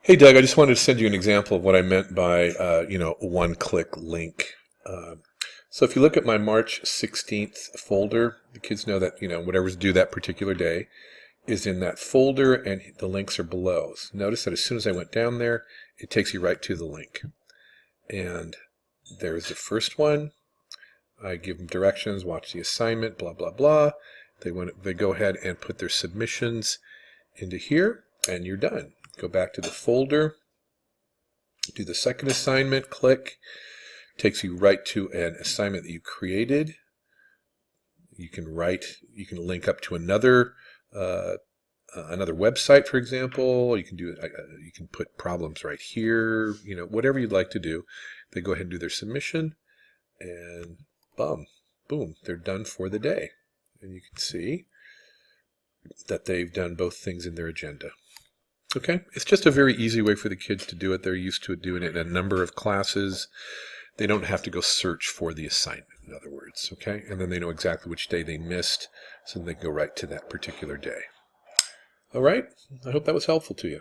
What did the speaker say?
Hey Doug, I just wanted to send you an example of what I meant by, a one-click link. So if you look at my March 16th folder, the kids know that, whatever's due that particular day is in that folder and the links are below. So notice that as soon as I went down there, it takes you right to the link. And there's the first one. I give them directions, watch the assignment, blah, blah, blah. They go ahead and put their submissions into here, and you're done. Go back to the folder, do the second assignment, click, takes you right to an assignment that you created. You can link up to another website, for example. You can put problems right here, whatever you'd like to do. They go ahead and do their submission, and boom, they're done for the day. And you can see that they've done both things in their agenda. Okay, it's just a very easy way for the kids to do it. They're used to doing it in a number of classes. They don't have to go search for the assignment, in other words, okay? And then they know exactly which day they missed, so they can go right to that particular day. All right, I hope that was helpful to you.